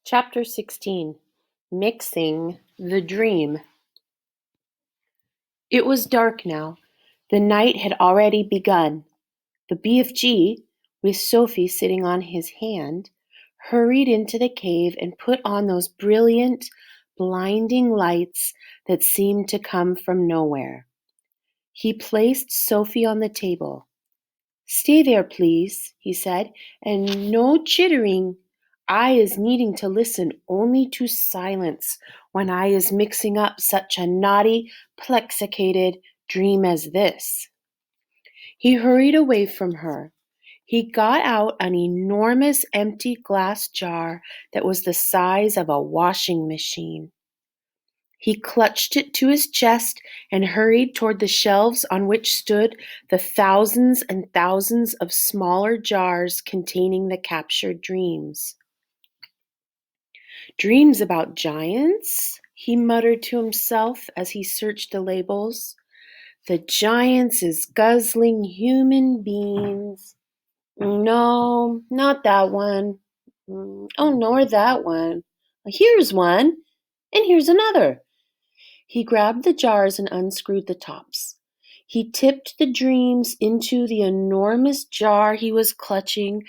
Chapter 16 Mixing the Dream. It was dark now. The night had already begun. The BFG, with Sophie sitting on his hand, hurried into the cave and put on those brilliant, blinding lights that seemed to come from nowhere. He placed Sophie on the table. "Stay there, please," he said, "and no chittering. I is needing to listen only to silence when I is mixing up such a naughty, plexicated dream as this." He hurried away from her. He got out an enormous empty glass jar that was the size of a washing machine. He clutched it to his chest and hurried toward the shelves on which stood the thousands and thousands of smaller jars containing the captured dreams. "Dreams about giants?" he muttered to himself as he searched the labels. "The giants is guzzling human beings. No, not that one. Oh, nor that one. Here's one, and here's another." He grabbed the jars and unscrewed the tops. He tipped the dreams into the enormous jar he was clutching,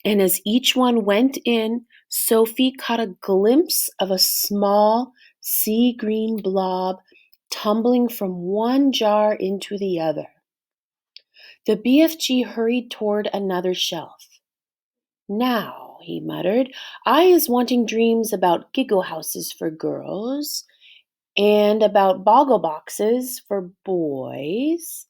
and as each one went in, Sophie caught a glimpse of a small sea green blob tumbling from one jar into the other. The BFG hurried toward another shelf. "Now," he muttered, "I is wanting dreams about giggle houses for girls, and about boggle boxes for boys."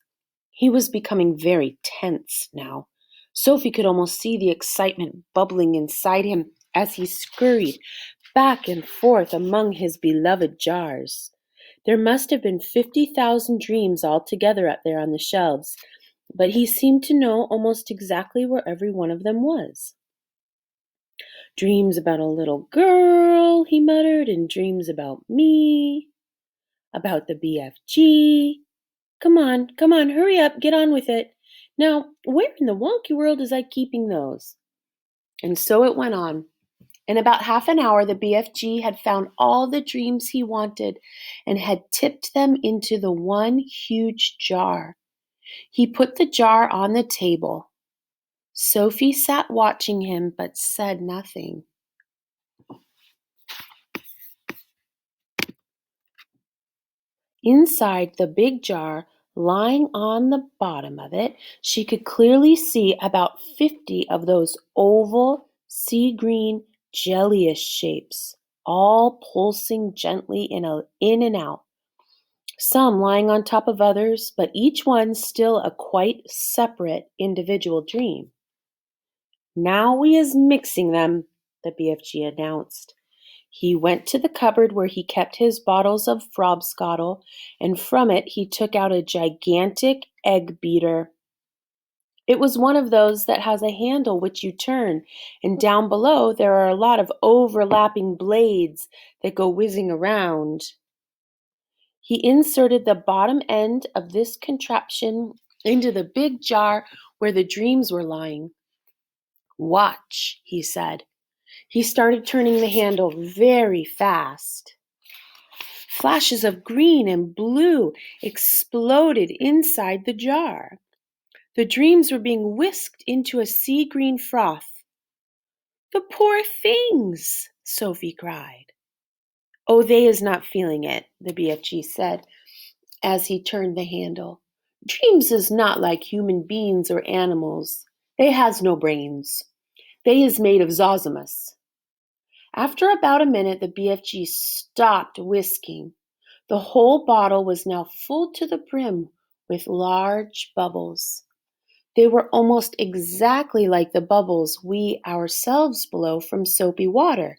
He was becoming very tense now. Sophie could almost see the excitement bubbling inside him as he scurried back and forth among his beloved jars. There must have been 50,000 dreams altogether up there on the shelves, but he seemed to know almost exactly where every one of them was. "Dreams about a little girl," he muttered, "and dreams about me. About the BFG. Come on, hurry up, get on with it. Now, where in the wonky world is I keeping those?" And so it went on. In about half an hour, the BFG had found all the dreams he wanted and had tipped them into the one huge jar. He put the jar on the table. Sophie sat watching him but said nothing. Inside the big jar, lying on the bottom of it, she could clearly see about 50 of those oval, sea green, jellyish shapes, all pulsing gently in and out, some lying on top of others, but each one still a quite separate individual dream. "Now we is mixing them," the BFG announced. He went to the cupboard where he kept his bottles of frobscottle, and from it he took out a gigantic egg beater. It was one of those that has a handle which you turn, and down below there are a lot of overlapping blades that go whizzing around. He inserted the bottom end of this contraption into the big jar where the dreams were lying. "Watch," he said. He started turning the handle very fast. Flashes of green and blue exploded inside the jar. The dreams were being whisked into a sea green froth. "The poor things!" Sophie cried. "Oh, they is not feeling it," the BFG said as he turned the handle. "Dreams is not like human beings or animals. They has no brains. They is made of zosimus." After about a minute, the BFG stopped whisking. The whole bottle was now full to the brim with large bubbles. They were almost exactly like the bubbles we ourselves blow from soapy water,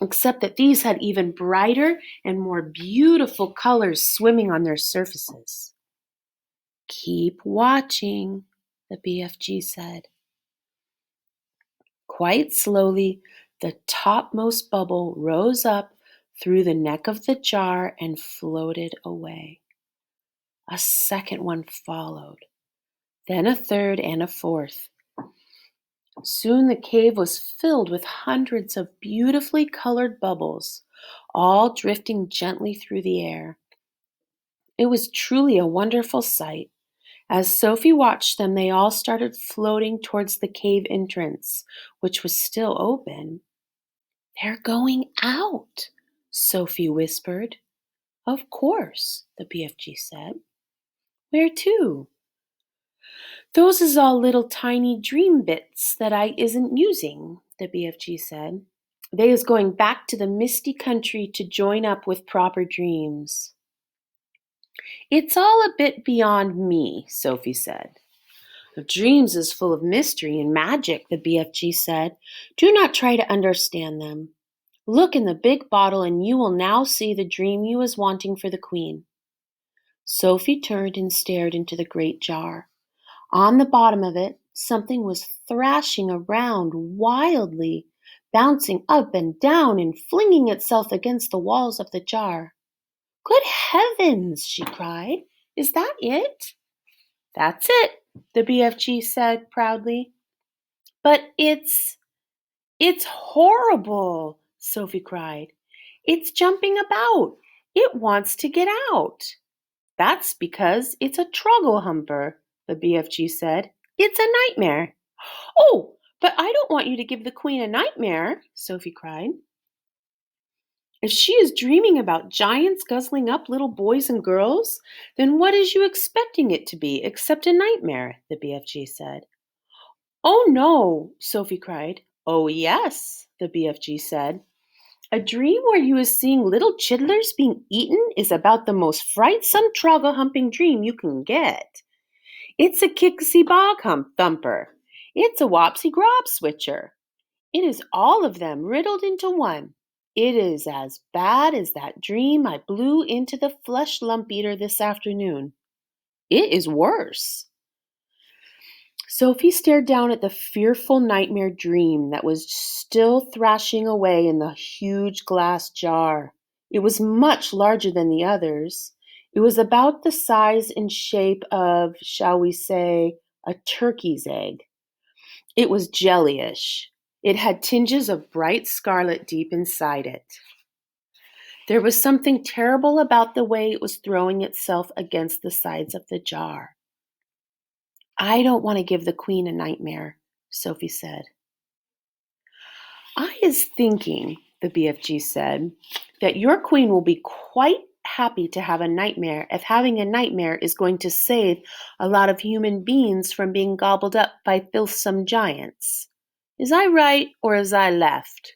except that these had even brighter and more beautiful colors swimming on their surfaces. "Keep watching," the BFG said. Quite slowly, the topmost bubble rose up through the neck of the jar and floated away. A second one followed, then a third and a fourth. Soon the cave was filled with hundreds of beautifully colored bubbles, all drifting gently through the air. It was truly a wonderful sight. As Sophie watched them, they all started floating towards the cave entrance, which was still open. "They're going out," Sophie whispered. "Of course," the BFG said. "Where to?" "Those is all little tiny dream bits that I isn't using," the BFG said. "They is going back to the misty country to join up with proper dreams." "It's all a bit beyond me," Sophie said. "Dreams is full of mystery and magic," the BFG said. "Do not try to understand them. Look in the big bottle and you will now see the dream you was wanting for the queen." Sophie turned and stared into the great jar. On the bottom of it, something was thrashing around wildly, bouncing up and down and flinging itself against the walls of the jar. "Good heavens!" she cried. "Is that it?" "That's it," the BFG said proudly. "But it's horrible!" Sophie cried. "It's jumping about. It wants to get out." "That's because it's a trogglehumper," the BFG said. "It's a nightmare." "Oh, but I don't want you to give the queen a nightmare," Sophie cried. "If she is dreaming about giants guzzling up little boys and girls, then what is you expecting it to be except a nightmare?" the BFG said. "Oh no," Sophie cried. "Oh yes," the BFG said. "A dream where you is seeing little chidlers being eaten is about the most frightsome troggle-humping dream you can get. It's a kicksy bog hump thumper. It's a wopsy grob switcher. It is all of them riddled into one. It is as bad as that dream I blew into the flesh lump eater this afternoon. It is worse." Sophie stared down at the fearful nightmare dream that was still thrashing away in the huge glass jar. It was much larger than the others. It was about the size and shape of, shall we say, a turkey's egg. It was jellyish. It had tinges of bright scarlet deep inside it. There was something terrible about the way it was throwing itself against the sides of the jar. "I don't want to give the queen a nightmare," Sophie said. "I is thinking," the BFG said, "that your queen will be quite happy to have a nightmare if having a nightmare is going to save a lot of human beings from being gobbled up by filthsome giants. Is I right or is I left?"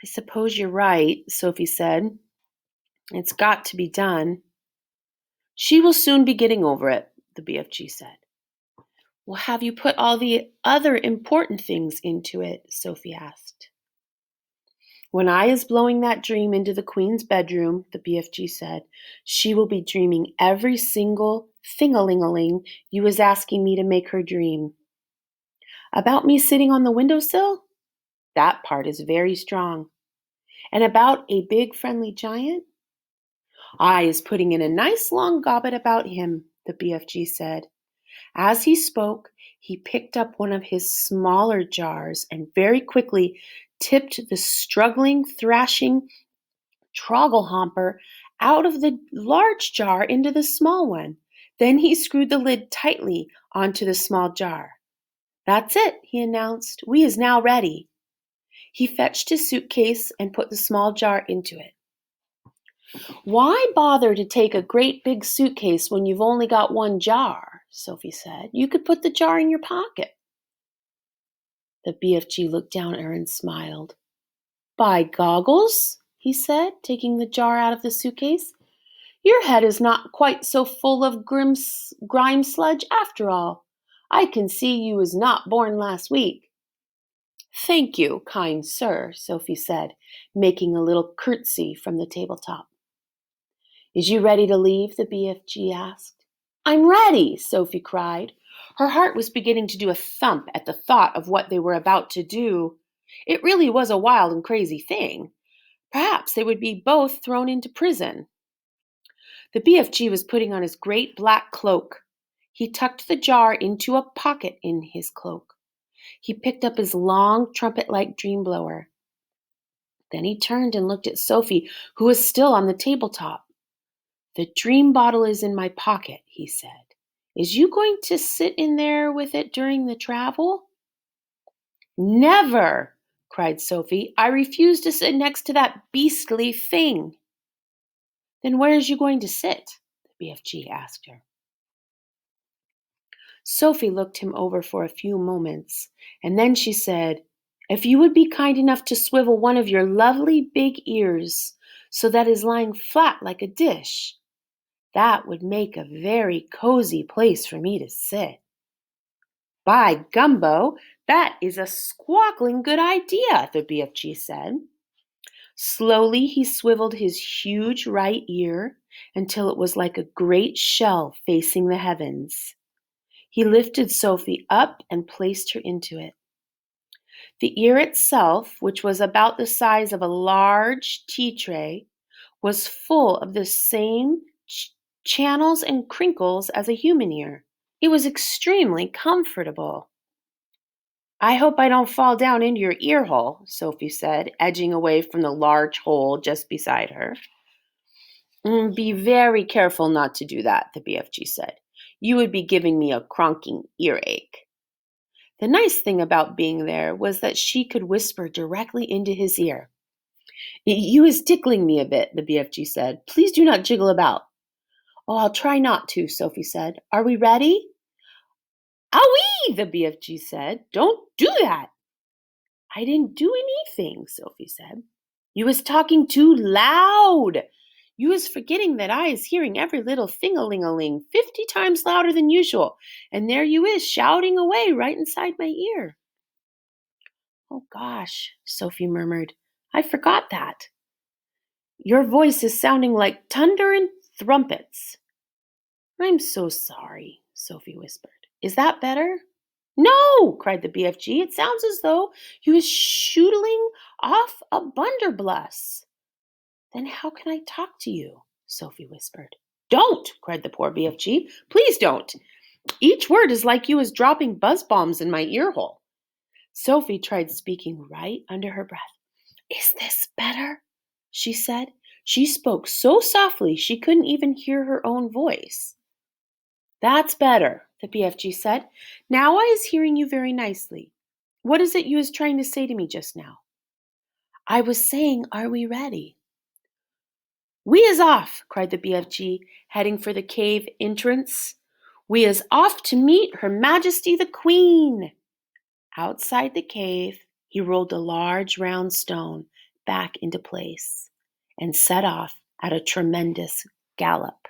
"I suppose you're right," Sophie said. "It's got to be done." "She will soon be getting over it," the BFG said. "Well, have you put all the other important things into it?" Sophie asked. "When I is blowing that dream into the queen's bedroom," the BFG said, "she will be dreaming every single thing-a-ling-a-ling you was asking me to make her dream. About me sitting on the windowsill? That part is very strong. And about a big friendly giant? I is putting in a nice long gobbet about him," the BFG said. As he spoke, he picked up one of his smaller jars and very quickly tipped the struggling, thrashing trogglehomper out of the large jar into the small one. Then he screwed the lid tightly onto the small jar. "That's it," he announced. "We is now ready." He fetched his suitcase and put the small jar into it. "Why bother to take a great big suitcase when you've only got one jar?" Sophie said. "You could put the jar in your pocket." The BFG looked down at her and smiled. "By goggles," he said, taking the jar out of the suitcase. "Your head is not quite so full of grime sludge after all. I can see you was not born last week." "Thank you, kind sir," Sophie said, making a little curtsy from the tabletop. "Is you ready to leave?" the BFG asked. "I'm ready!" Sophie cried. Her heart was beginning to do a thump at the thought of what they were about to do. It really was a wild and crazy thing. Perhaps they would be both thrown into prison. The BFG was putting on his great black cloak. He tucked the jar into a pocket in his cloak. He picked up his long, trumpet-like dream blower. Then he turned and looked at Sophie, who was still on the tabletop. "The dream bottle is in my pocket," he said. "Is you going to sit in there with it during the travel?" "Never!" cried Sophie. "I refuse to sit next to that beastly thing." "Then where is you going to sit?" the BFG asked her. Sophie looked him over for a few moments, and then she said, "If you would be kind enough to swivel one of your lovely big ears so that is lying flat like a dish, that would make a very cozy place for me to sit." "By gumbo, that is a squawkling good idea," the BFG said. Slowly he swiveled his huge right ear until it was like a great shell facing the heavens. He lifted Sophie up and placed her into it. The ear itself, which was about the size of a large tea tray, was full of the same channels and crinkles as a human ear. It was extremely comfortable. "I hope I don't fall down into your ear hole," Sophie said, edging away from the large hole just beside her. Be very careful not to do that," the BFG said. "You would be giving me a cronking earache." The nice thing about being there was that she could whisper directly into his ear. "You is tickling me a bit," the BFG said. "Please do not jiggle about." "Oh, I'll try not to," Sophie said. "Are we ready?" "Owie!" the BFG said. "Don't do that." "I didn't do anything," Sophie said. "You was talking too loud. You was forgetting that I is hearing every little thing-a-ling-a-ling 50 times louder than usual, and there you is shouting away right inside my ear." "Oh gosh," Sophie murmured. "I forgot that. Your voice is sounding like thunder and trumpets." "I'm so sorry," Sophie whispered. "Is that better?" "No!" cried the BFG. "It sounds as though you was shooting off a blunderbuss." "Then how can I talk to you?" Sophie whispered. "Don't!" cried the poor BFG. "Please don't! Each word is like you was dropping buzz bombs in my ear hole." Sophie tried speaking right under her breath. "Is this better?" she said. She spoke so softly she couldn't even hear her own voice. "That's better," the BFG said. "Now I is hearing you very nicely. What is it you was trying to say to me just now?" "I was saying, are we ready?" "We is off!" cried the BFG, heading for the cave entrance. "We is off to meet Her Majesty the Queen." Outside the cave, he rolled a large round stone back into place and set off at a tremendous gallop.